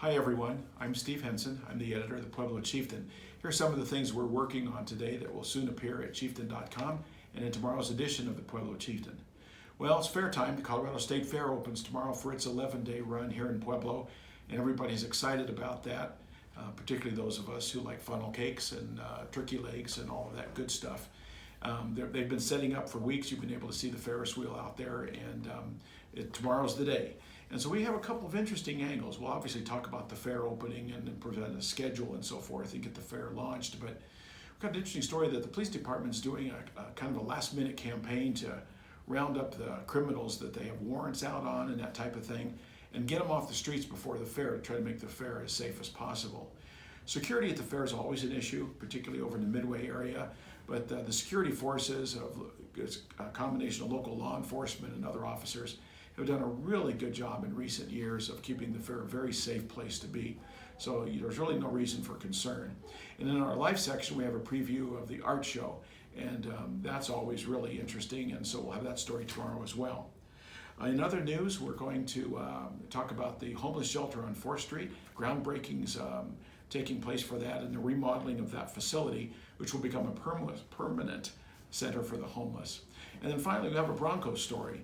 Hi everyone, I'm Steve Henson. I'm the editor of the Pueblo Chieftain. Here are some of the things we're working on today that will soon appear at chieftain.com and in tomorrow's edition of the Pueblo Chieftain. Well, it's fair time. The Colorado State Fair opens tomorrow for its 11-day run here in Pueblo, and everybody's excited about that, particularly those of us who like funnel cakes and turkey legs and all of that good stuff. They've been setting up for weeks. You've been able to see the Ferris wheel out there, and tomorrow's the day. And so we have a couple of interesting angles. We'll obviously talk about the fair opening and present a schedule and so forth and get the fair launched. But we've got an interesting story that the police department's doing a kind of a last-minute campaign to round up the criminals that they have warrants out on and that type of thing, and get them off the streets before the fair to try to make the fair as safe as possible. Security at the fair is always an issue, particularly over in the Midway area, but the security forces, a combination of local law enforcement and other officers, have done a really good job in recent years of keeping the fair a very safe place to be. So there's really no reason for concern. And in our live section, we have a preview of the art show, and that's always really interesting, and so we'll have that story tomorrow as well. In other news, we're going to talk about the homeless shelter on 4th Street. Groundbreaking's taking place for that and the remodeling of that facility, which will become a permanent center for the homeless. And then finally, we have a Broncos story.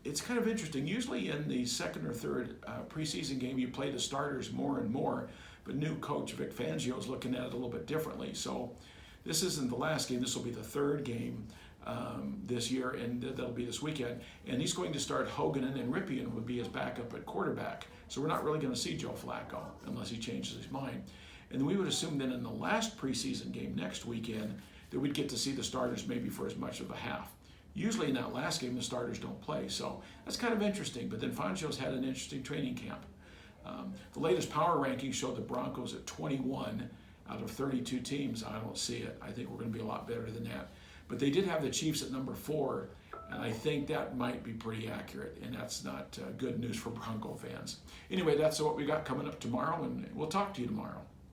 It's kind of interesting. Usually in the second or third preseason game, you play the starters more and more, but new coach Vic Fangio is looking at it a little bit differently. So this isn't the last game. This will be the third game this year, and that'll be this weekend. And he's going to start Hogan, and Ripien would be his backup at quarterback. So we're not really going to see Joe Flacco unless he changes his mind. And we would assume that in the last preseason game next weekend that we'd get to see the starters maybe for as much of a half. Usually in that last game, the starters don't play, so that's kind of interesting. But then Fangio's had an interesting training camp. The latest power rankings showed the Broncos at 21 out of 32 teams. I don't see it. I think we're going to be a lot better than that. But they did have the Chiefs at number 4, and I think that might be pretty accurate, and that's not good news for Bronco fans. Anyway, that's what we got coming up tomorrow, and we'll talk to you tomorrow.